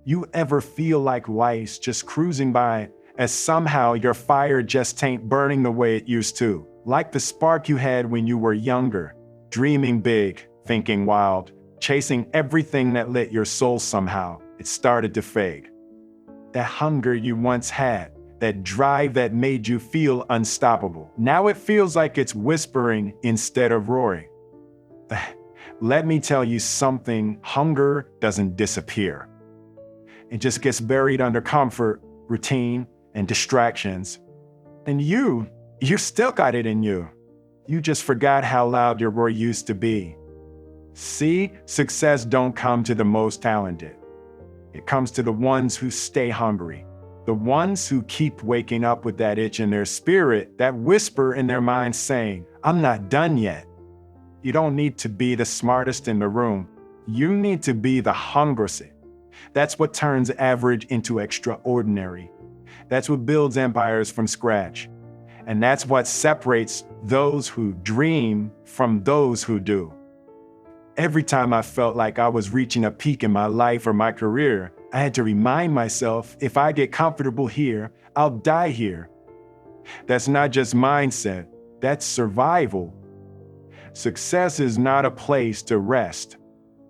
You ever feel like life's just cruising by as somehow your fire just ain't burning the way it used to? Like the spark you had when you were younger, dreaming big, thinking wild, chasing everything that lit your soul somehow, it started to fade. That hunger you once had, that drive that made you feel unstoppable. Now it feels like it's whispering instead of roaring. Let me tell you something, hunger doesn't disappear. It just gets buried under comfort, routine, and distractions. And you still got it in you. You just forgot how loud your roar used to be. See, success don't come to the most talented. It comes to the ones who stay hungry. The ones who keep waking up with that itch in their spirit, that whisper in their mind saying, I'm not done yet. You don't need to be the smartest in the room. You need to be the hungriest. That's what turns average into extraordinary. That's what builds empires from scratch. And that's what separates those who dream from those who do. Every time I felt like I was reaching a peak in my life or my career, I had to remind myself, if I get comfortable here, I'll die here. That's not just mindset, that's survival. Success is not a place to rest.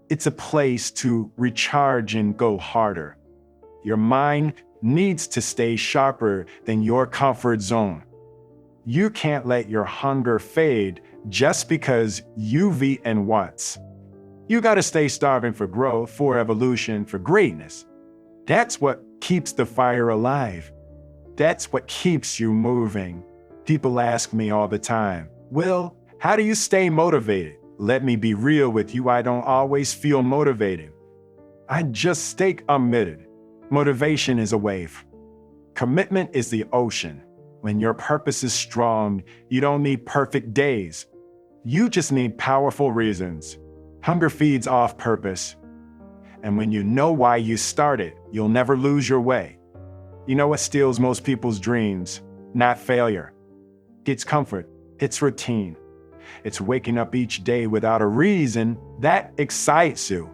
It's a place to recharge and go harder. Your mind needs to stay sharper than your comfort zone. You can't let your hunger fade just because you've eaten once. You gotta stay starving for growth, for evolution, for greatness. That's what keeps the fire alive. That's what keeps you moving. People ask me all the time, Will, how do you stay motivated? Let me be real with you, I don't always feel motivated. I just stay committed. Motivation is a wave. Commitment is the ocean. When your purpose is strong, you don't need perfect days. You just need powerful reasons. Hunger feeds off purpose. And when you know why you started, you'll never lose your way. You know what steals most people's dreams? Not failure. It's comfort. It's routine. It's waking up each day without a reason that excites you.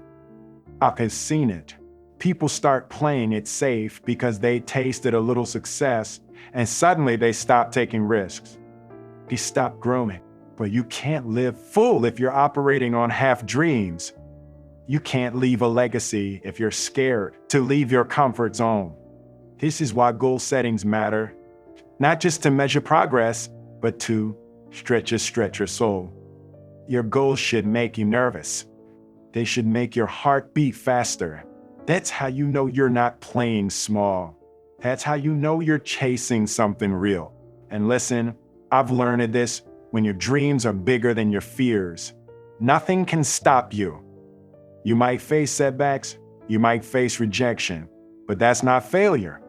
I've seen it. People start playing it safe because they tasted a little success, and suddenly they stop taking risks. They stop growing. But you can't live full if you're operating on half dreams. You can't leave a legacy if you're scared to leave your comfort zone. This is why goal settings matter. Not just to measure progress, but to stretch your soul. Your goals should make you nervous. They should make your heart beat faster. That's how you know you're not playing small. That's how you know you're chasing something real. And listen, I've learned this, when your dreams are bigger than your fears, nothing can stop you. You might face setbacks, you might face rejection, but that's not failure.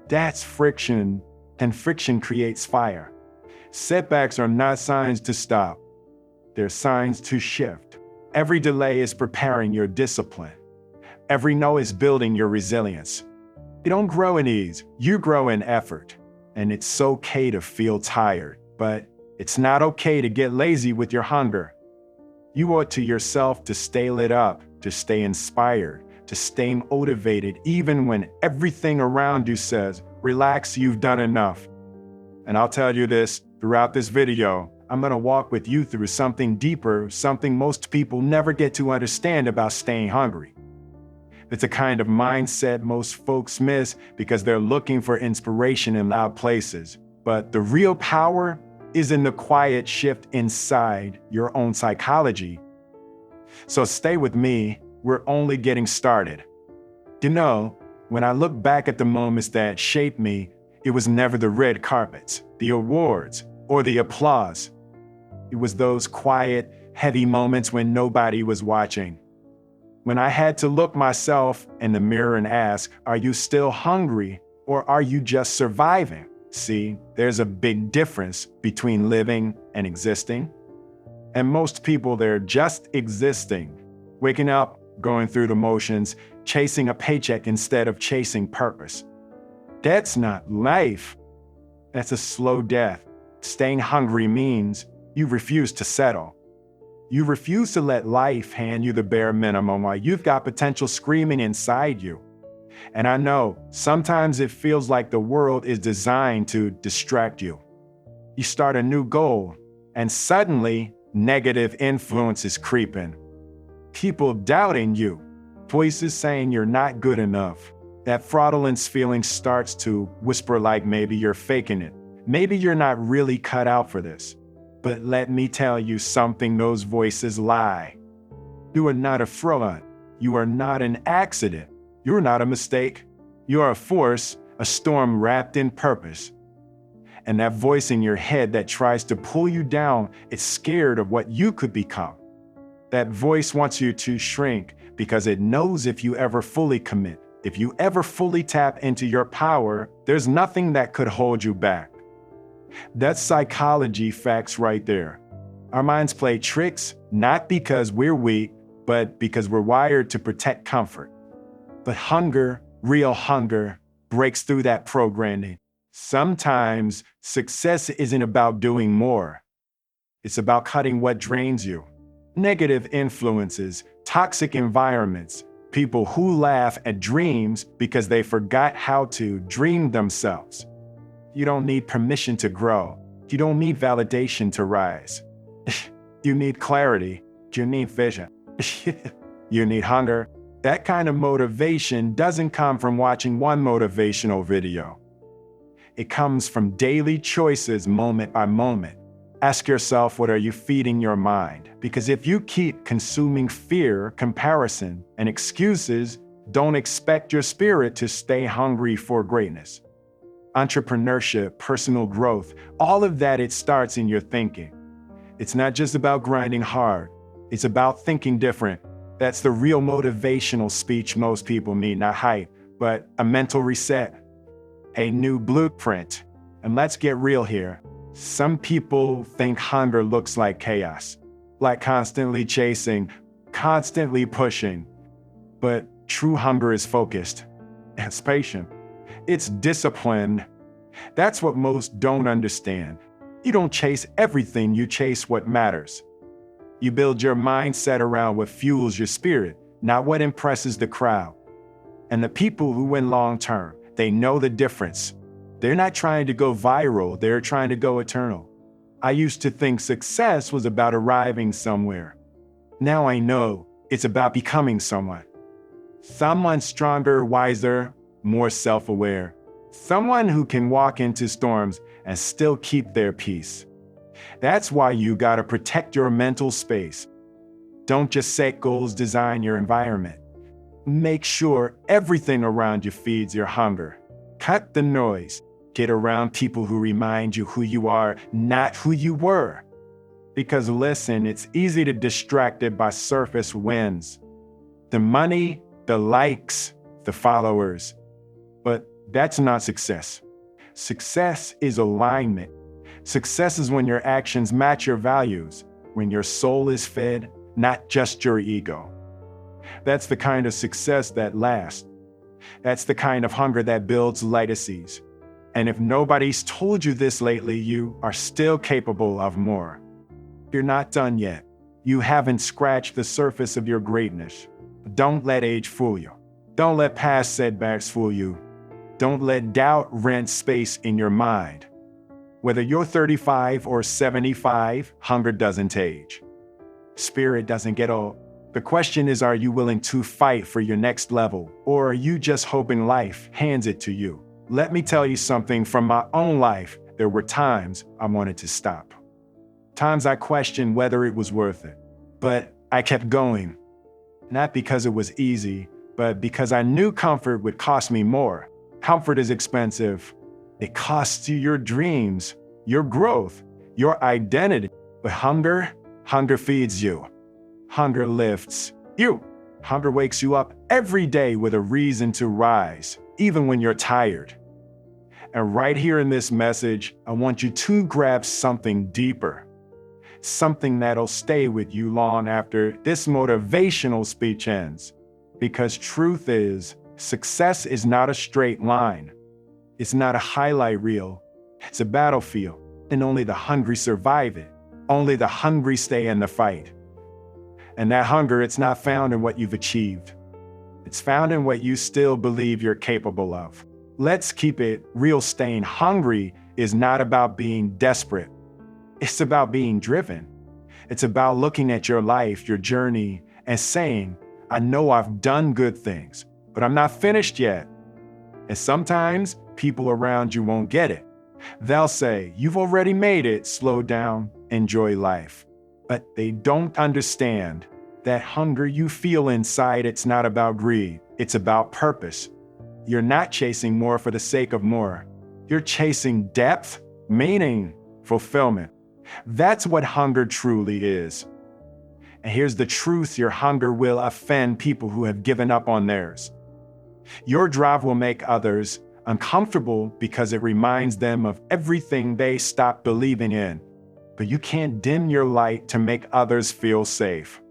That's friction, and friction creates fire. Setbacks are not signs to stop. They're signs to shift. Every delay is preparing your discipline. Every no is building your resilience. You don't grow in ease, you grow in effort. And it's okay to feel tired, but it's not okay to get lazy with your hunger. You owe it to yourself to stay lit up, to stay inspired, to stay motivated, even when everything around you says, relax, you've done enough. And I'll tell you this, throughout this video, I'm gonna walk with you through something deeper, something most people never get to understand about staying hungry. It's a kind of mindset most folks miss because they're looking for inspiration in loud places. But the real power is in the quiet shift inside your own psychology. So stay with me, we're only getting started. You know, when I look back at the moments that shaped me, it was never the red carpets, the awards, or the applause. It was those quiet, heavy moments when nobody was watching. When I had to look myself in the mirror and ask, are you still hungry or are you just surviving? See, there's a big difference between living and existing. And most people, they're just existing, waking up, going through the motions, chasing a paycheck instead of chasing purpose. That's not life. That's a slow death. Staying hungry means you refuse to settle. You refuse to let life hand you the bare minimum while you've got potential screaming inside you. And I know sometimes it feels like the world is designed to distract you. You start a new goal, and suddenly negative influence is creeping. People doubting you, voices saying you're not good enough. That fraudulence feeling starts to whisper like maybe you're faking it. Maybe you're not really cut out for this. But let me tell you something, those voices lie. You are not a fraud. You are not an accident. You're not a mistake. You are a force, a storm wrapped in purpose. And that voice in your head that tries to pull you down is scared of what you could become. That voice wants you to shrink because it knows if you ever fully commit, if you ever fully tap into your power, there's nothing that could hold you back. That's psychology facts right there. Our minds play tricks, not because we're weak, but because we're wired to protect comfort. But hunger, real hunger, breaks through that programming. Sometimes success isn't about doing more. It's about cutting what drains you. Negative influences, toxic environments, people who laugh at dreams because they forgot how to dream themselves. You don't need permission to grow. You don't need validation to rise. You need clarity. You need vision. You need hunger. That kind of motivation doesn't come from watching one motivational video. It comes from daily choices, moment by moment. Ask yourself, what are you feeding your mind? Because if you keep consuming fear, comparison, and excuses, don't expect your spirit to stay hungry for greatness. Entrepreneurship, personal growth, all of that, it starts in your thinking. It's not just about grinding hard. It's about thinking different. That's the real motivational speech most people need, not hype, but a mental reset, a new blueprint. And let's get real here. Some people think hunger looks like chaos, like constantly chasing, constantly pushing. But true hunger is focused. It's patient. It's disciplined. That's what most don't understand. You don't chase everything, you chase what matters. You build your mindset around what fuels your spirit, not what impresses the crowd. And the people who win long term, they know the difference. They're not trying to go viral, they're trying to go eternal. I used to think success was about arriving somewhere. Now I know it's about becoming someone. Someone stronger, wiser, more self-aware. Someone who can walk into storms and still keep their peace. That's why you gotta protect your mental space. Don't just set goals, design your environment. Make sure everything around you feeds your hunger. Cut the noise. Get around people who remind you who you are, not who you were. Because listen, it's easy to distracted by surface wins. The money, the likes, the followers. But that's not success. Success is alignment. Success is when your actions match your values, when your soul is fed, not just your ego. That's the kind of success that lasts. That's the kind of hunger that builds legacies. And if nobody's told you this lately, you are still capable of more. You're not done yet. You haven't scratched the surface of your greatness. Don't let age fool you. Don't let past setbacks fool you. Don't let doubt rent space in your mind. Whether you're 35 or 75, hunger doesn't age. Spirit doesn't get old. The question is, are you willing to fight for your next level, or are you just hoping life hands it to you? Let me tell you something from my own life. There were times I wanted to stop. Times I questioned whether it was worth it. But I kept going. Not because it was easy, but because I knew comfort would cost me more. Comfort is expensive. It costs you your dreams, your growth, your identity. But hunger feeds you. Hunger lifts you. Hunger wakes you up every day with a reason to rise, even when you're tired. And right here in this message, I want you to grab something deeper, something that'll stay with you long after this motivational speech ends. Because truth is, success is not a straight line. It's not a highlight reel. It's a battlefield, and only the hungry survive it. Only the hungry stay in the fight. And that hunger, it's not found in what you've achieved. It's found in what you still believe you're capable of. Let's keep it real. Staying hungry is not about being desperate. It's about being driven. It's about looking at your life, your journey, and saying, I know I've done good things, but I'm not finished yet. And sometimes people around you won't get it. They'll say, you've already made it, slow down, enjoy life. But they don't understand that hunger you feel inside, it's not about greed, it's about purpose. You're not chasing more for the sake of more. You're chasing depth, meaning, fulfillment. That's what hunger truly is. And here's the truth, your hunger will offend people who have given up on theirs. Your drive will make others uncomfortable because it reminds them of everything they stopped believing in. But you can't dim your light to make others feel safe.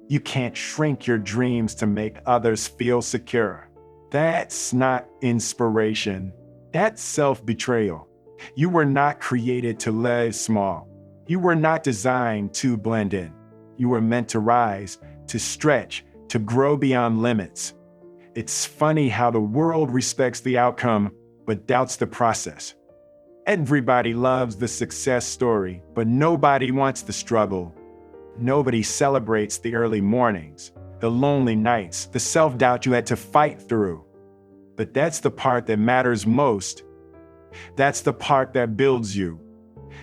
You can't shrink your dreams to make others feel secure. That's not inspiration. That's self-betrayal. You were not created to live small. You were not designed to blend in. You were meant to rise, to stretch, to grow beyond limits. It's funny how the world respects the outcome, but doubts the process. Everybody loves the success story, but nobody wants the struggle. Nobody celebrates the early mornings, the lonely nights, the self-doubt you had to fight through. But that's the part that matters most. That's the part that builds you.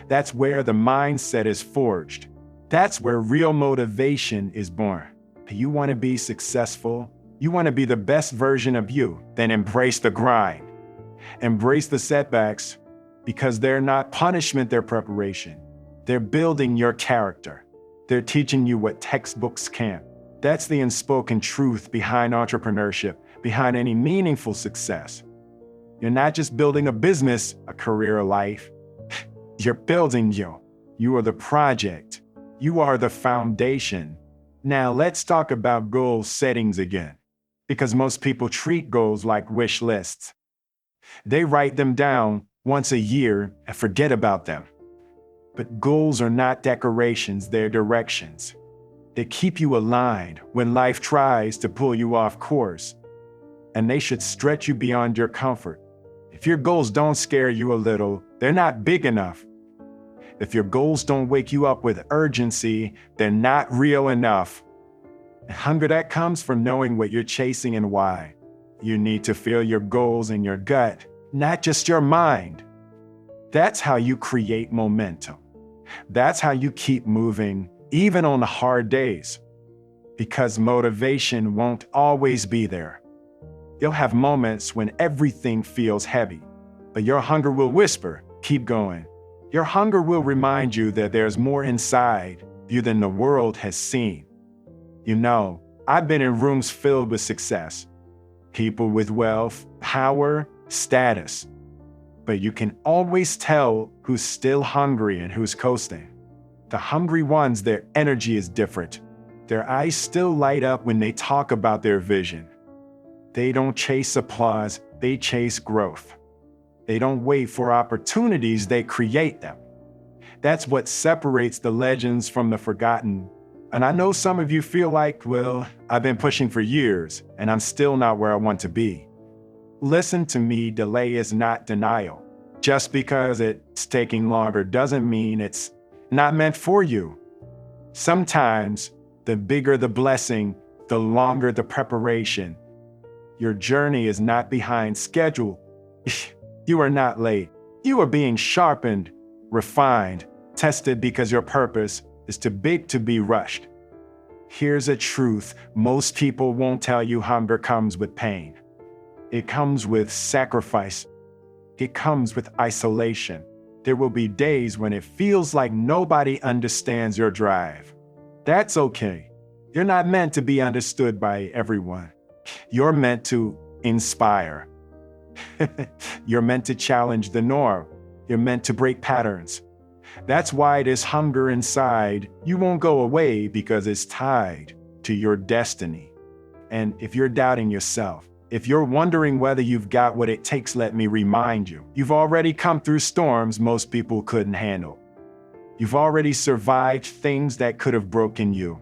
That's where the mindset is forged. That's where real motivation is born. You want to be successful? You want to be the best version of you? Then embrace the grind. Embrace the setbacks, because they're not punishment, they're preparation. They're building your character. They're teaching you what textbooks can't. That's the unspoken truth behind entrepreneurship, behind any meaningful success. You're not just building a business, a career, a life. You're building you. You are the project. You are the foundation. Now let's talk about goal settings again, because most people treat goals like wish lists. They write them down once a year and forget about them. But goals are not decorations, they're directions. They keep you aligned when life tries to pull you off course. And they should stretch you beyond your comfort. If your goals don't scare you a little, they're not big enough. If your goals don't wake you up with urgency, they're not real enough. Hunger, that comes from knowing what you're chasing and why. You need to feel your goals in your gut, not just your mind. That's how you create momentum. That's how you keep moving, even on the hard days. Because motivation won't always be there. You'll have moments when everything feels heavy, but your hunger will whisper, keep going. Your hunger will remind you that there's more inside you than the world has seen. You know, I've been in rooms filled with success, people with wealth, power, status. But you can always tell who's still hungry and who's coasting. The hungry ones, their energy is different. Their eyes still light up when they talk about their vision. They don't chase applause, they chase growth. They don't wait for opportunities, they create them. That's what separates the legends from the forgotten. And I know some of you feel like, well, I've been pushing for years and I'm still not where I want to be. Listen to me, delay is not denial. Just because it's taking longer doesn't mean it's not meant for you. Sometimes, the bigger the blessing, the longer the preparation. Your journey is not behind schedule. You are not late. You are being sharpened, refined, tested because your purpose is too big to be rushed. Here's a truth most people won't tell you: hunger comes with pain. It comes with sacrifice. It comes with isolation. There will be days when it feels like nobody understands your drive. That's okay. You're not meant to be understood by everyone. You're meant to inspire. You're meant to challenge the norm. You're meant to break patterns. That's why this hunger inside, you won't go away because it's tied to your destiny. And if you're doubting yourself, if you're wondering whether you've got what it takes, let me remind you, you've already come through storms most people couldn't handle. You've already survived things that could have broken you.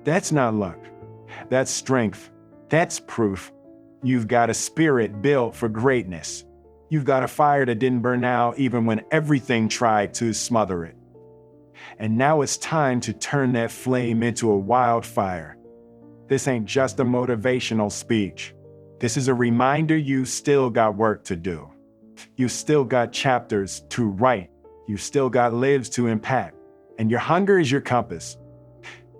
That's not luck. That's strength. That's proof you've got a spirit built for greatness. You've got a fire that didn't burn out even when everything tried to smother it. And now it's time to turn that flame into a wildfire. This ain't just a motivational speech. This is a reminder you still got work to do. You still got chapters to write. You still got lives to impact. And your hunger is your compass.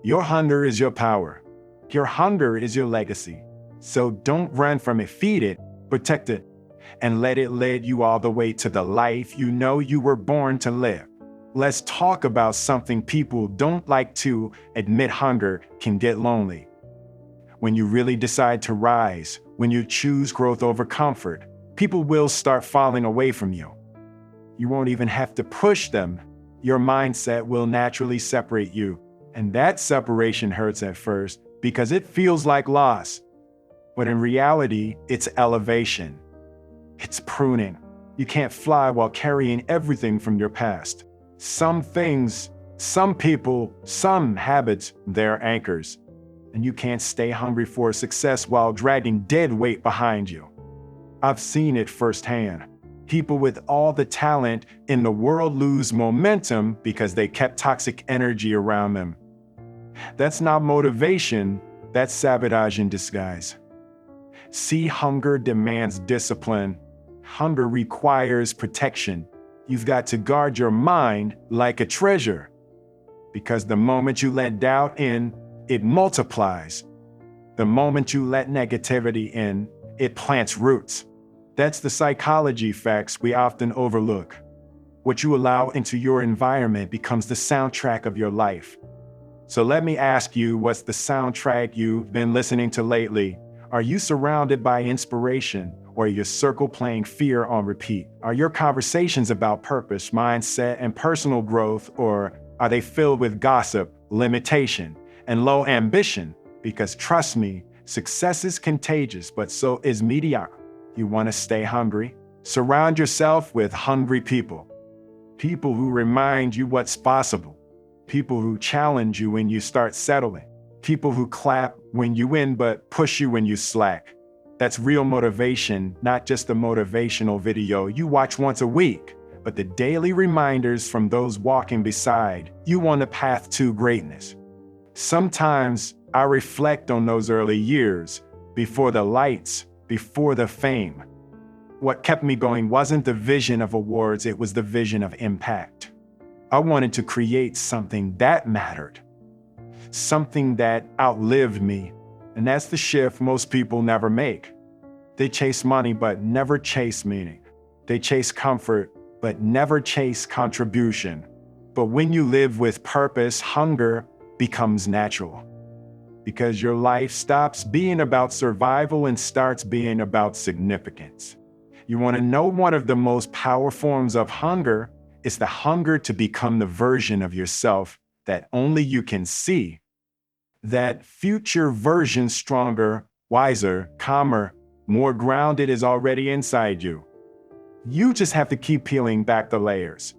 Your hunger is your power. Your hunger is your legacy. So don't run from it, feed it, protect it, and let it lead you all the way to the life you know you were born to live. Let's talk about something people don't like to admit. Hunger can get lonely. When you really decide to rise, when you choose growth over comfort, people will start falling away from you. You won't even have to push them. Your mindset will naturally separate you. And that separation hurts at first because it feels like loss. But in reality, it's elevation. It's pruning. You can't fly while carrying everything from your past. Some things, some people, some habits, they're anchors. And you can't stay hungry for success while dragging dead weight behind you. I've seen it firsthand. People with all the talent in the world lose momentum because they kept toxic energy around them. That's not motivation, that's sabotage in disguise. See, hunger demands discipline. Hunger requires protection. You've got to guard your mind like a treasure. Because the moment you let doubt in, it multiplies. The moment you let negativity in, it plants roots. That's the psychology facts we often overlook. What you allow into your environment becomes the soundtrack of your life. So let me ask you, what's the soundtrack you've been listening to lately? Are you surrounded by inspiration, or your circle playing fear on repeat? Are your conversations about purpose, mindset, and personal growth, or are they filled with gossip, limitation, and low ambition? Because trust me, success is contagious, but so is mediocrity. You want to stay hungry? Surround yourself with hungry people. People who remind you what's possible. People who challenge you when you start settling. People who clap when you win but push you when you slack. That's real motivation, not just a motivational video you watch once a week, but the daily reminders from those walking beside you on the path to greatness. Sometimes I reflect on those early years, before the lights, before the fame. What kept me going wasn't the vision of awards, it was the vision of impact. I wanted to create something that mattered, something that outlived me. And that's the shift most people never make. They chase money but never chase meaning. They chase comfort but never chase contribution. But when you live with purpose, hunger becomes natural. Because your life stops being about survival and starts being about significance. You want to know one of the most powerful forms of hunger? It's the hunger to become the version of yourself that only you can see. That future version, stronger, wiser, calmer, more grounded, is already inside you. You just have to keep peeling back the layers.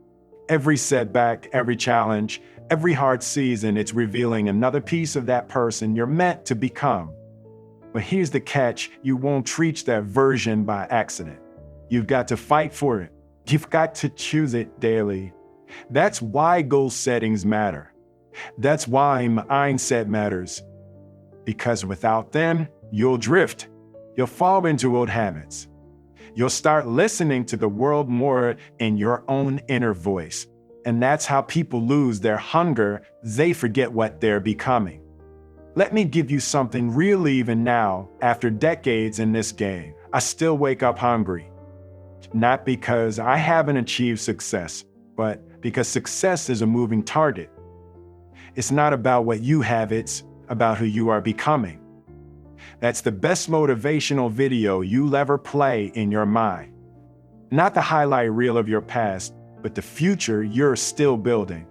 Every setback, every challenge, every hard season, it's revealing another piece of that person you're meant to become. But here's the catch, you won't reach that version by accident. You've got to fight for it. You've got to choose it daily. That's why goal settings matter. That's why mindset matters. Because without them, you'll drift. You'll fall into old habits. You'll start listening to the world more in your own inner voice. And that's how people lose their hunger. They forget what they're becoming. Let me give you something real. Even now, after decades in this game, I still wake up hungry. Not because I haven't achieved success, but because success is a moving target. It's not about what you have, it's about who you are becoming. That's the best motivational video you'll ever play in your mind. Not the highlight reel of your past, but the future you're still building.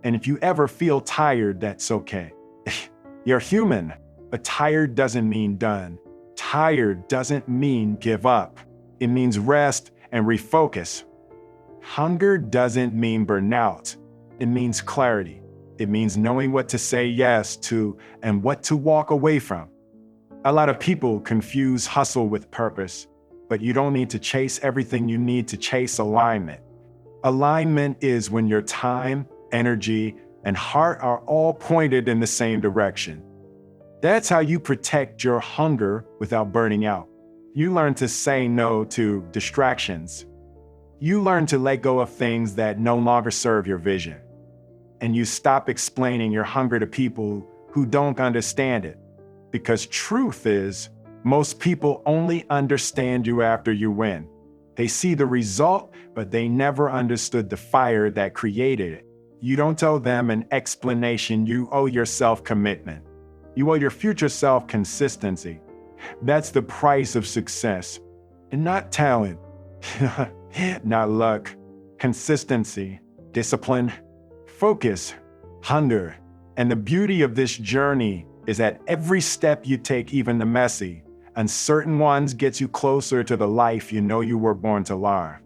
And if you ever feel tired, that's okay. You're human, but tired doesn't mean done. Tired doesn't mean give up. It means rest and refocus. Hunger doesn't mean burnout. It means clarity. It means knowing what to say yes to and what to walk away from. A lot of people confuse hustle with purpose, but you don't need to chase everything. You need to chase alignment. Alignment is when your time, energy, and heart are all pointed in the same direction. That's how you protect your hunger without burning out. You learn to say no to distractions. You learn to let go of things that no longer serve your vision. And you stop explaining your hunger to people who don't understand it. Because truth is, most people only understand you after you win. They see the result, but they never understood the fire that created it. You don't owe them an explanation. You owe yourself commitment. You owe your future self consistency. That's the price of success. And not talent, not luck. Consistency, discipline, focus, hunger. And the beauty of this journey is that every step you take, even the messy, uncertain ones, gets you closer to the life you know you were born to live.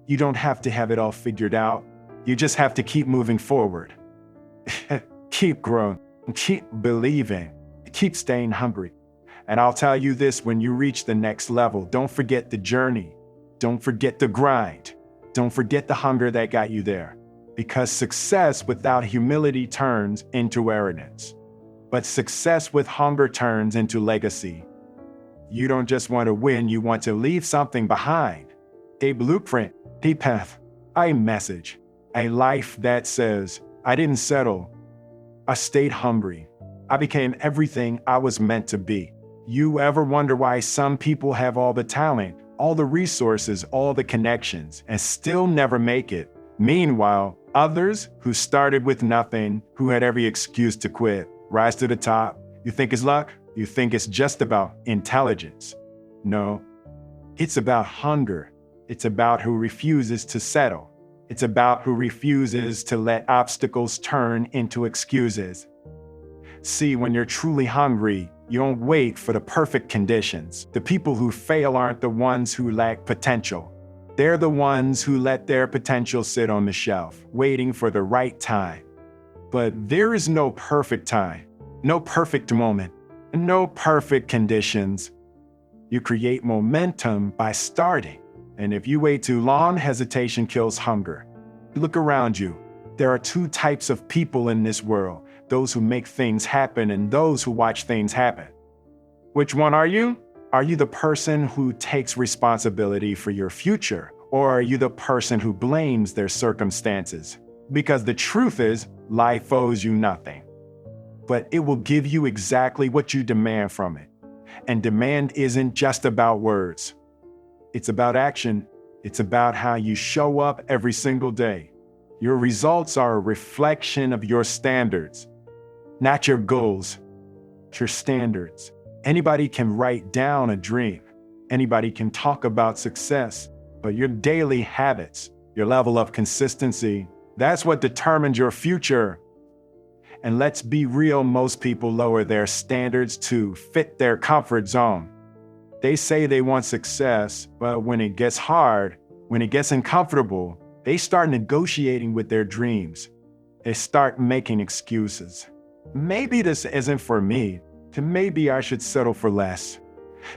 You don't have to have it all figured out. You just have to keep moving forward. Keep growing, keep believing, keep staying hungry. And I'll tell you this, when you reach the next level, don't forget the journey. Don't forget the grind. Don't forget the hunger that got you there. Because success without humility turns into arrogance. But success with hunger turns into legacy. You don't just want to win, you want to leave something behind. A blueprint, a path, a message, a life that says, I didn't settle. I stayed hungry. I became everything I was meant to be. You ever wonder why some people have all the talent, all the resources, all the connections, and still never make it? Meanwhile, others who started with nothing, who had every excuse to quit, rise to the top. You think it's luck? You think it's just about intelligence? No, it's about hunger. It's about who refuses to settle. It's about who refuses to let obstacles turn into excuses. See, when you're truly hungry, you don't wait for the perfect conditions. The people who fail aren't the ones who lack potential. They're the ones who let their potential sit on the shelf, waiting for the right time. But there is no perfect time, no perfect moment, and no perfect conditions. You create momentum by starting. And if you wait too long, hesitation kills hunger. Look around you. There are two types of people in this world: those who make things happen and those who watch things happen. Which one are you? Are you the person who takes responsibility for your future? Or are you the person who blames their circumstances? Because the truth is, life owes you nothing. But it will give you exactly what you demand from it. And demand isn't just about words. It's about action. It's about how you show up every single day. Your results are a reflection of your standards, not your goals, your standards. Anybody can write down a dream. Anybody can talk about success, but your daily habits, your level of consistency, that's what determines your future. And let's be real, most people lower their standards to fit their comfort zone. They say they want success, but when it gets hard, when it gets uncomfortable, they start negotiating with their dreams. They start making excuses. Maybe this isn't for me. Maybe I should settle for less.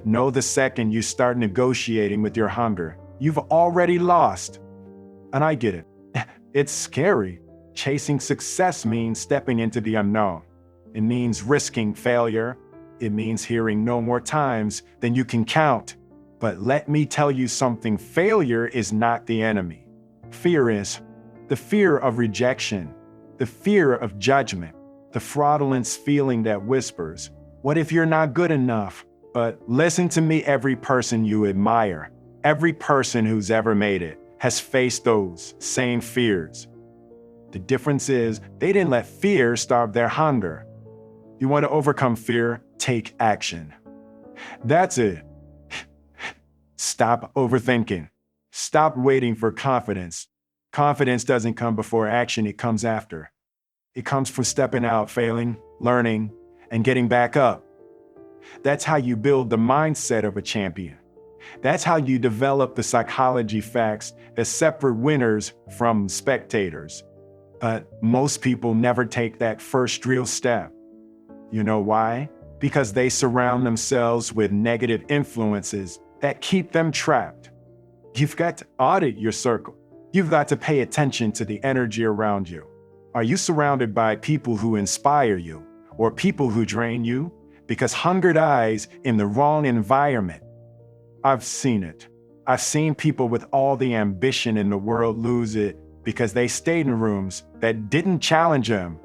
No, the second you start negotiating with your hunger, you've already lost. And I get it. It's scary. Chasing success means stepping into the unknown. It means risking failure. It means hearing no more times than you can count. But let me tell you something, failure is not the enemy. Fear is. The fear of rejection, the fear of judgment, the fraudulent feeling that whispers, what if you're not good enough? But listen to me, every person you admire, every person who's ever made it, has faced those same fears. The difference is they didn't let fear starve their hunger. You want to overcome fear? Take action. That's it. Stop overthinking. Stop waiting for confidence. Confidence doesn't come before action, it comes after. It comes from stepping out, failing, learning, and getting back up. That's how you build the mindset of a champion. That's how you develop the psychology facts that separate winners from spectators. But most people never take that first real step. You know why? because they surround themselves with negative influences that keep them trapped. You've got to audit your circle. You've got to pay attention to the energy around you. Are you surrounded by people who inspire you or people who drain you? Because hunger dies in the wrong environment. I've seen it. I've seen people with all the ambition in the world lose it because they stayed in rooms that didn't challenge them.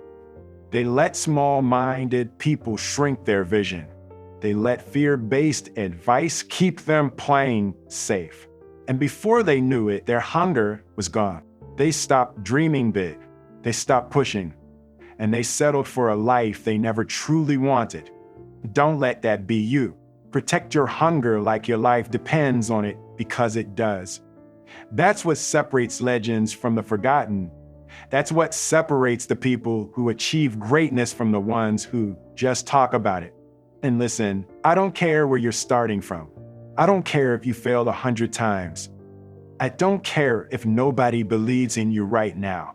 They let small-minded people shrink their vision. They let fear-based advice keep them playing safe. And before they knew it, their hunger was gone. They stopped dreaming big. They stopped pushing. And they settled for a life they never truly wanted. Don't let that be you. Protect your hunger like your life depends on it, because it does. That's what separates legends from the forgotten. That's what separates the people who achieve greatness from the ones who just talk about it. And listen, I don't care where you're starting from. I don't care if you failed 100 times. I don't care if nobody believes in you right now.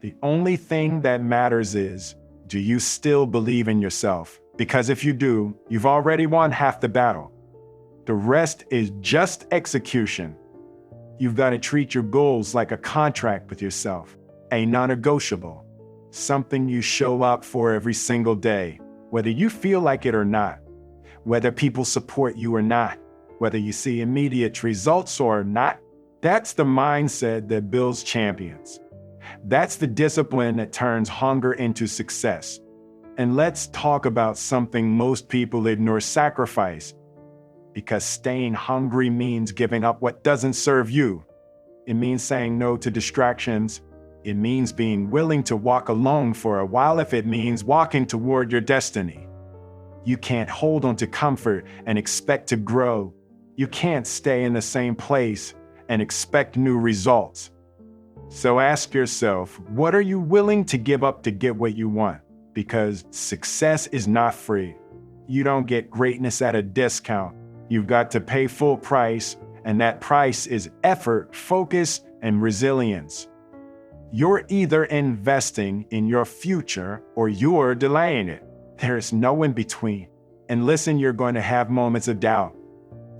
The only thing that matters is, do you still believe in yourself? Because if you do, you've already won half the battle. The rest is just execution. You've got to treat your goals like a contract with yourself, a non-negotiable, something you show up for every single day, whether you feel like it or not, whether people support you or not, whether you see immediate results or not. That's the mindset that builds champions. That's the discipline that turns hunger into success. And let's talk about something most people ignore: sacrifice. Because staying hungry means giving up what doesn't serve you. It means saying no to distractions. It means being willing to walk alone for a while if it means walking toward your destiny. You can't hold on to comfort and expect to grow. You can't stay in the same place and expect new results. So ask yourself, what are you willing to give up to get what you want? Because success is not free. You don't get greatness at a discount. You've got to pay full price, and that price is effort, focus, and resilience. You're either investing in your future or you're delaying it. There is no in between. And listen, you're going to have moments of doubt.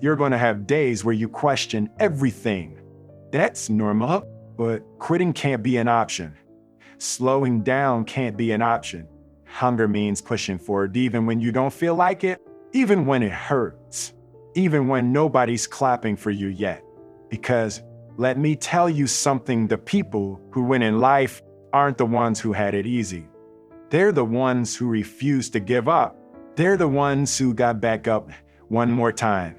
You're going to have days where you question everything. That's normal, but quitting can't be an option. Slowing down can't be an option. Hunger means pushing forward even when you don't feel like it, even when it hurts, even when nobody's clapping for you yet. Because let me tell you something, the people who win in life aren't the ones who had it easy. They're the ones who refused to give up. They're the ones who got back up one more time.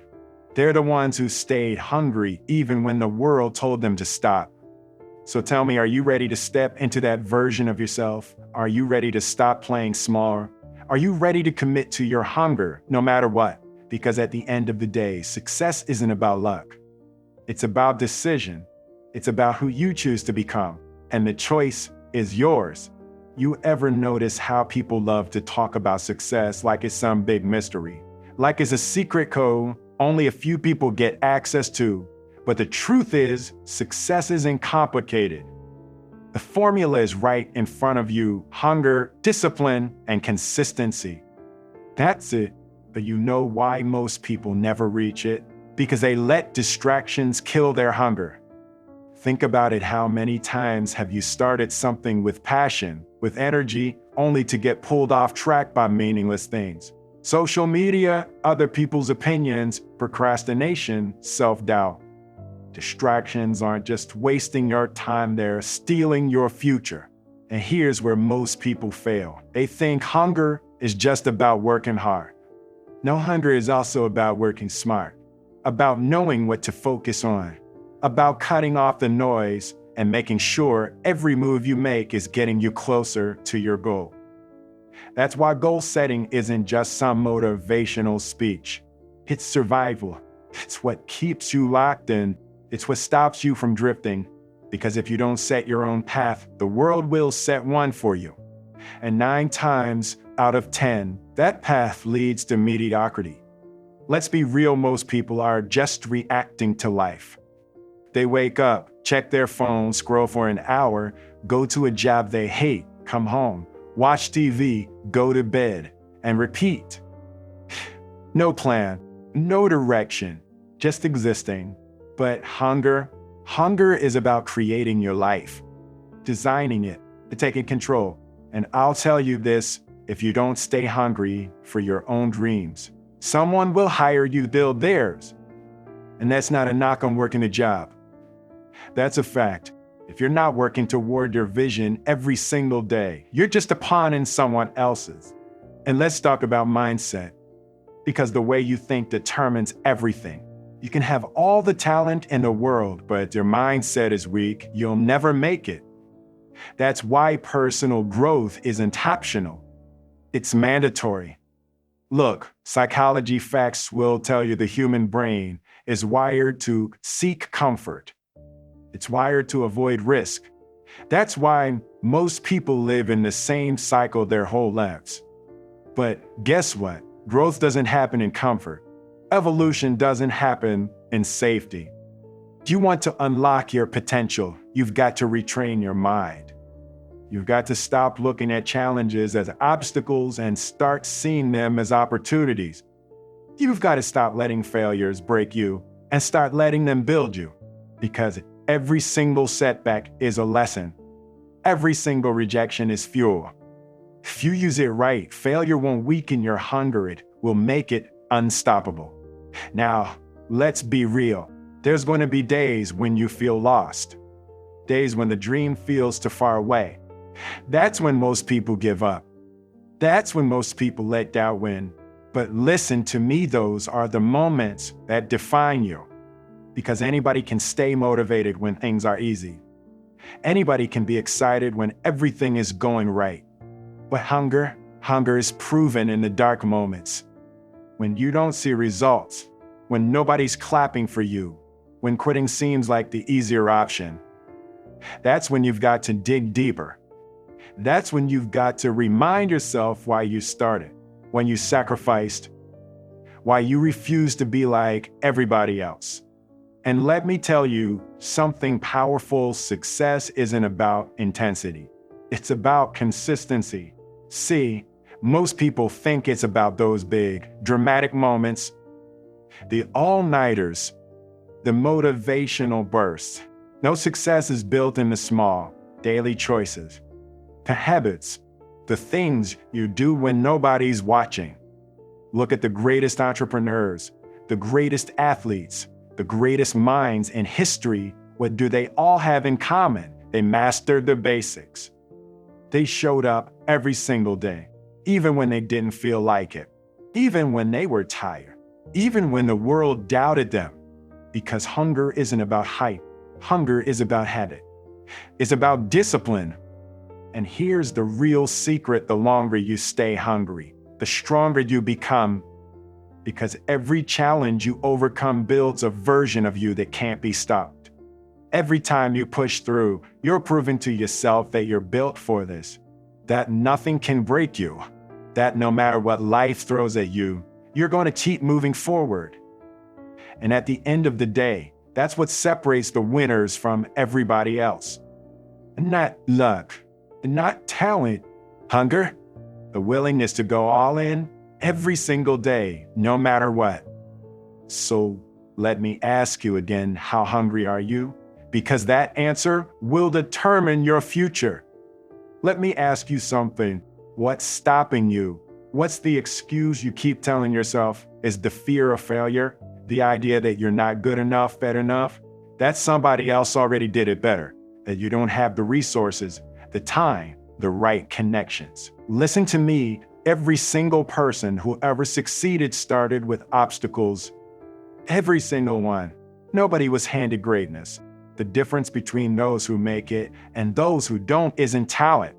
They're the ones who stayed hungry even when the world told them to stop. So tell me, are you ready to step into that version of yourself? Are you ready to stop playing small? Are you ready to commit to your hunger no matter what? Because at the end of the day, success isn't about luck. It's about decision. It's about who you choose to become. And the choice is yours. You ever notice how people love to talk about success like it's some big mystery? Like it's a secret code only a few people get access to. But the truth is, success isn't complicated. The formula is right in front of you: hunger, discipline, and consistency. That's it. But you know why most people never reach it? Because they let distractions kill their hunger. Think about it. How many times have you started something with passion, with energy, only to get pulled off track by meaningless things? Social media, other people's opinions, procrastination, self-doubt. Distractions aren't just wasting your time, they're stealing your future. And here's where most people fail. They think hunger is just about working hard. No, hunger is also about working smart, about knowing what to focus on, about cutting off the noise and making sure every move you make is getting you closer to your goal. That's why goal setting isn't just some motivational speech. It's survival. It's what keeps you locked in. It's what stops you from drifting. Because if you don't set your own path, the world will set one for you. And 9 times out of 10, that path leads to mediocrity. Let's be real, most people are just reacting to life. They wake up, check their phone, scroll for an hour, go to a job they hate, come home, watch TV, go to bed, and repeat. No plan, no direction, just existing. But hunger is about creating your life, designing it, taking control. And I'll tell you this, if you don't stay hungry for your own dreams, someone will hire you to build theirs. And that's not a knock on working a job. That's a fact. If you're not working toward your vision every single day, you're just a pawn in someone else's. And let's talk about mindset, because the way you think determines everything. You can have all the talent in the world, but if your mindset is weak, you'll never make it. That's why personal growth isn't optional. It's mandatory. Look, psychology facts will tell you the human brain is wired to seek comfort. It's wired to avoid risk. That's why most people live in the same cycle their whole lives. But guess what? Growth doesn't happen in comfort. Evolution doesn't happen in safety. If you want to unlock your potential, you've got to retrain your mind. You've got to stop looking at challenges as obstacles and start seeing them as opportunities. You've got to stop letting failures break you and start letting them build you. Because every single setback is a lesson. Every single rejection is fuel. If you use it right, failure won't weaken your hunger, it will make it unstoppable. Now, let's be real. There's going to be days when you feel lost. Days when the dream feels too far away. That's when most people give up. That's when most people let doubt win. But listen to me, those are the moments that define you. Because anybody can stay motivated when things are easy. Anybody can be excited when everything is going right. But hunger is proven in the dark moments. When you don't see results, when nobody's clapping for you, when quitting seems like the easier option. That's when you've got to dig deeper. That's when you've got to remind yourself why you started, when you sacrificed, why you refused to be like everybody else. And let me tell you something powerful. Success isn't about intensity. It's about consistency. See, most people think it's about those big, dramatic moments, the all-nighters, the motivational bursts. No, success is built in the small, daily choices, the habits, the things you do when nobody's watching. Look at the greatest entrepreneurs, the greatest athletes, the greatest minds in history. What do they all have in common? They mastered the basics. They showed up every single day, even when they didn't feel like it, even when they were tired, even when the world doubted them. Because hunger isn't about hype. Hunger is about habit. It's about discipline. And here's the real secret: the longer you stay hungry, the stronger you become. Because every challenge you overcome builds a version of you that can't be stopped. Every time you push through, you're proving to yourself that you're built for this, that nothing can break you, that no matter what life throws at you, you're going to keep moving forward. And at the end of the day, that's what separates the winners from everybody else. Not luck, not talent, hunger, the willingness to go all in every single day, no matter what. So let me ask you again, how hungry are you? Because that answer will determine your future. Let me ask you something. What's stopping you? What's the excuse you keep telling yourself? Is the fear of failure? The idea that you're not good enough, better enough? That somebody else already did it better. That you don't have the resources, the time, the right connections. Listen to me. Every single person who ever succeeded started with obstacles. Every single one. Nobody was handed greatness. The difference between those who make it and those who don't isn't talent.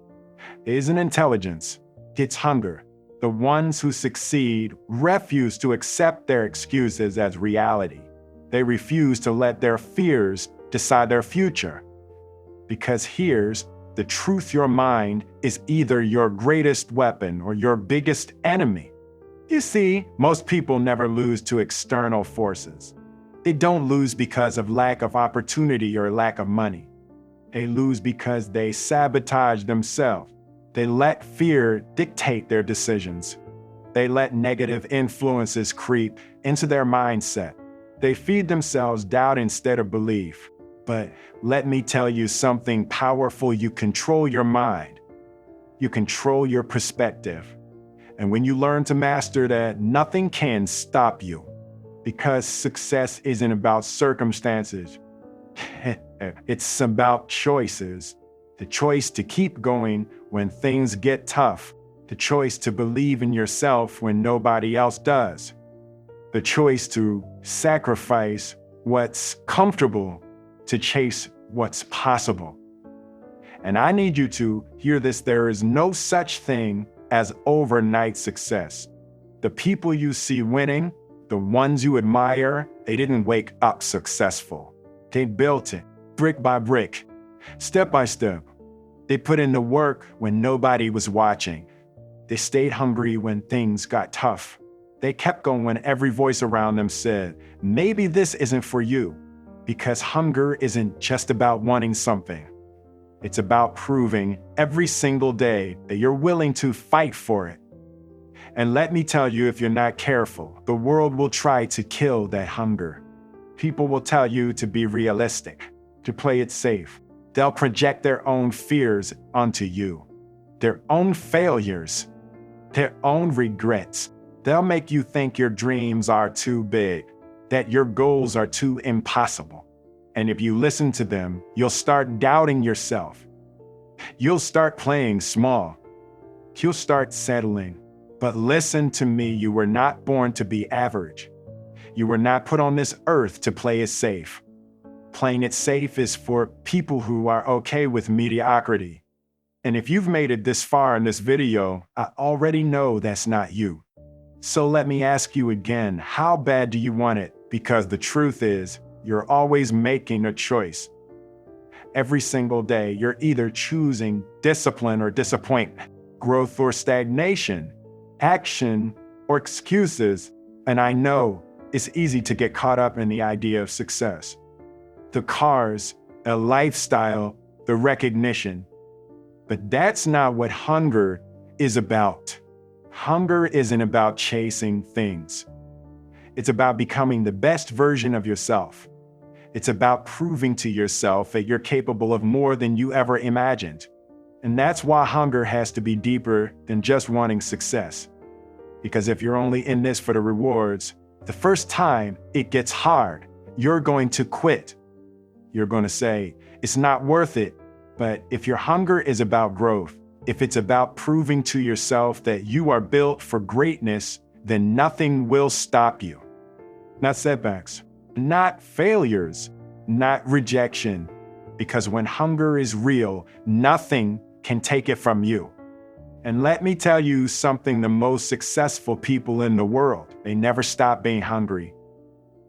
It isn't intelligence. It's hunger. The ones who succeed refuse to accept their excuses as reality. They refuse to let their fears decide their future. Because here's the truth: your mind is either your greatest weapon or your biggest enemy. You see, most people never lose to external forces. They don't lose because of lack of opportunity or lack of money. They lose because they sabotage themselves. They let fear dictate their decisions. They let negative influences creep into their mindset. They feed themselves doubt instead of belief. But let me tell you something powerful. You control your mind. You control your perspective. And when you learn to master that, nothing can stop you. Because success isn't about circumstances. It's about choices. The choice to keep going when things get tough. The choice to believe in yourself when nobody else does. The choice to sacrifice what's comfortable to chase what's possible. And I need you to hear this. There is no such thing as overnight success. The people you see winning, the ones you admire, they didn't wake up successful. They built it brick by brick, step by step. They put in the work when nobody was watching. They stayed hungry when things got tough. They kept going when every voice around them said, maybe this isn't for you. Because hunger isn't just about wanting something. It's about proving every single day that you're willing to fight for it. And let me tell you, if you're not careful, the world will try to kill that hunger. People will tell you to be realistic, to play it safe. They'll project their own fears onto you, their own failures, their own regrets. They'll make you think your dreams are too big, that your goals are too impossible. And if you listen to them, you'll start doubting yourself. You'll start playing small. You'll start settling. But listen to me, you were not born to be average. You were not put on this earth to play it safe. Playing it safe is for people who are okay with mediocrity. And if you've made it this far in this video, I already know that's not you. So let me ask you again, how bad do you want it? Because the truth is, you're always making a choice. Every single day, you're either choosing discipline or disappointment, growth or stagnation, action or excuses. And I know it's easy to get caught up in the idea of success. The cars, a lifestyle, the recognition. But that's not what hunger is about. Hunger isn't about chasing things. It's about becoming the best version of yourself. It's about proving to yourself that you're capable of more than you ever imagined. And that's why hunger has to be deeper than just wanting success. Because if you're only in this for the rewards, the first time it gets hard, you're going to quit. You're going to say, it's not worth it. But if your hunger is about growth, if it's about proving to yourself that you are built for greatness, then nothing will stop you. Not setbacks, not failures, not rejection. Because when hunger is real, nothing can take it from you. And let me tell you something, the most successful people in the world, they never stop being hungry.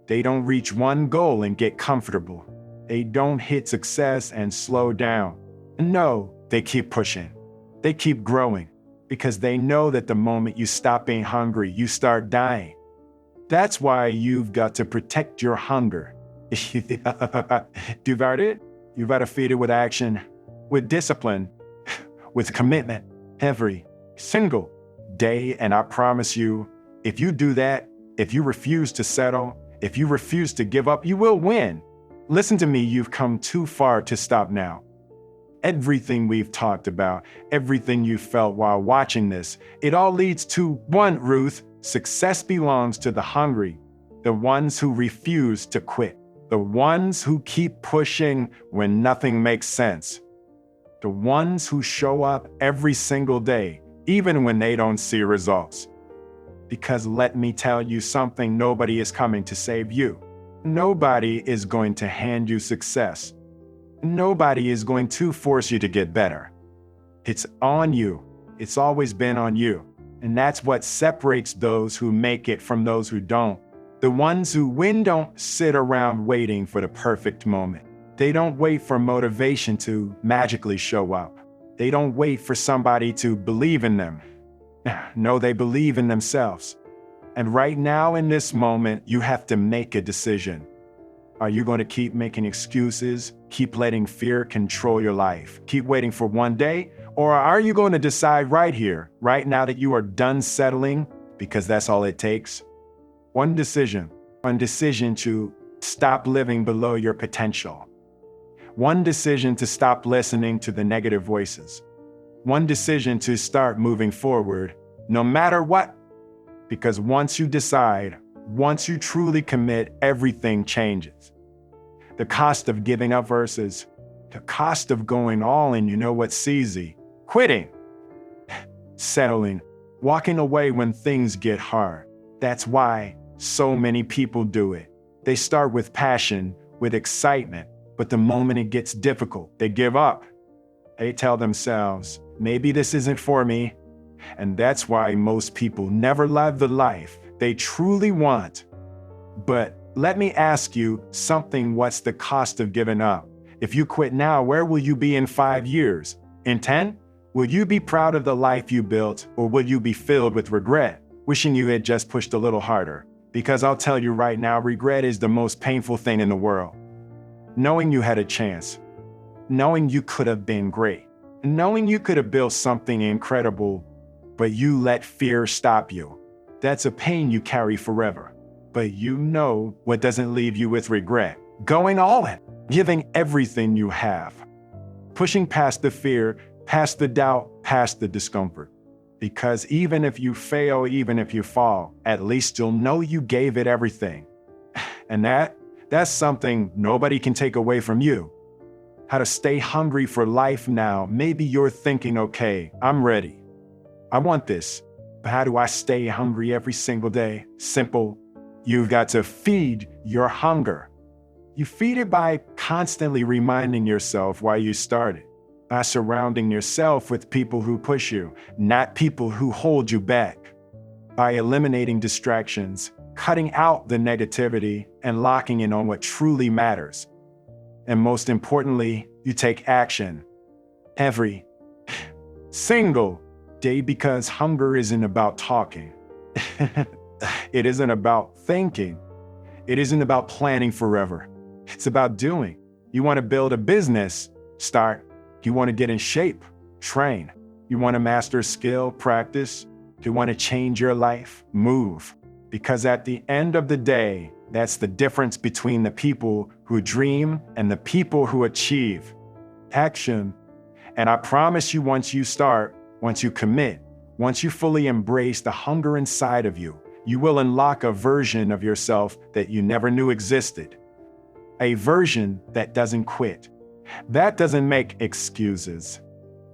They don't reach one goal and get comfortable. They don't hit success and slow down. No, they keep pushing. They keep growing because they know that the moment you stop being hungry, you start dying. That's why you've got to protect your hunger. You've got to feed it with action, with discipline, with commitment, every single day. And I promise you, if you do that, if you refuse to settle, if you refuse to give up, you will win. Listen to me, you've come too far to stop now. Everything we've talked about, everything you felt while watching this, it all leads to one, Ruth. Success belongs to the hungry, the ones who refuse to quit, the ones who keep pushing when nothing makes sense, the ones who show up every single day, even when they don't see results. Because let me tell you something, nobody is coming to save you. Nobody is going to hand you success. Nobody is going to force you to get better. It's on you. It's always been on you. And that's what separates those who make it from those who don't. The ones who win don't sit around waiting for the perfect moment. They don't wait for motivation to magically show up. They don't wait for somebody to believe in them. No, they believe in themselves. And right now in this moment, you have to make a decision. Are you going to keep making excuses? Keep letting fear control your life? Keep waiting for one day? Or are you going to decide right here, right now, that you are done settling? because that's all it takes. One decision to stop living below your potential. One decision to stop listening to the negative voices. One decision to start moving forward, no matter what. Because once you decide, once you truly commit, everything changes. The cost of giving up versus the cost of going all in, you know what's easy? Quitting, settling, walking away when things get hard. That's why so many people do it. They start with passion, with excitement, but the moment it gets difficult, they give up. They tell themselves, maybe this isn't for me. And that's why most people never live the life they truly want. But let me ask you something. What's the cost of giving up? If you quit now, where will you be in 5 years? In 10? Will you be proud of the life you built, or will you be filled with regret, wishing you had just pushed a little harder? Because I'll tell you right now, regret is the most painful thing in the world. Knowing you had a chance, knowing you could have been great, knowing you could have built something incredible, but you let fear stop you. That's a pain you carry forever. But you know what doesn't leave you with regret? Going all in, giving everything you have, pushing past the fear, past the doubt, past the discomfort. Because even if you fail, even if you fall, at least you'll know you gave it everything. And that's something nobody can take away from you. How to stay hungry for life now. Maybe you're thinking, okay, I'm ready. I want this, but how do I stay hungry every single day? Simple. You've got to feed your hunger. You feed it by constantly reminding yourself why you started, by surrounding yourself with people who push you, not people who hold you back, by eliminating distractions, cutting out the negativity, and locking in on what truly matters. And most importantly, you take action every single day, because hunger isn't about talking. It isn't about thinking. It isn't about planning forever. It's about doing. You want to build a business? Start. You want to get in shape? Train. You want to master a skill? Practice. You want to change your life? Move. Because at the end of the day, that's the difference between the people who dream and the people who achieve. Action. And I promise you, once you start, once you commit, once you fully embrace the hunger inside of you, you will unlock a version of yourself that you never knew existed. A version that doesn't quit. That doesn't make excuses.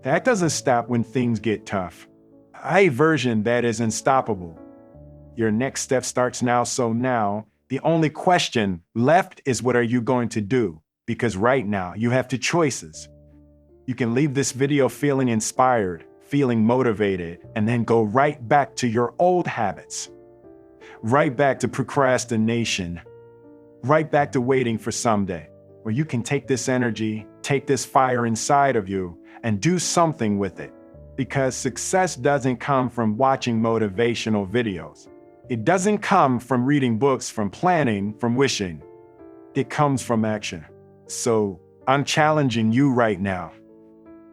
That doesn't stop when things get tough. A version that is unstoppable. Your next step starts now, so now, the only question left is, what are you going to do? Because right now, you have two choices. You can leave this video feeling inspired, feeling motivated, and then go right back to your old habits. Right back to procrastination. Right back to waiting for someday. Or you can take this energy, take this fire inside of you, and do something with it. Because success doesn't come from watching motivational videos. It doesn't come from reading books, from planning, from wishing. It comes from action. So I'm challenging you right now.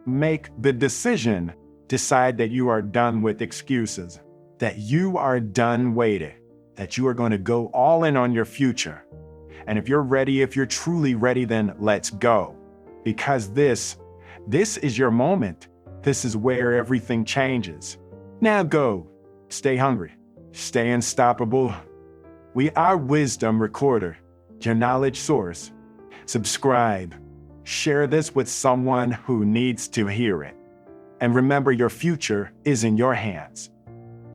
Make the decision. Decide that you are done with excuses, that you are done waiting, that you are going to go all in on your future. And if you're ready, if you're truly ready, then let's go. Because this is your moment. This is where everything changes. Now go. Stay hungry. Stay unstoppable. We are Wisdom Recorder, your knowledge source. Subscribe. Share this with someone who needs to hear it. And remember, your future is in your hands.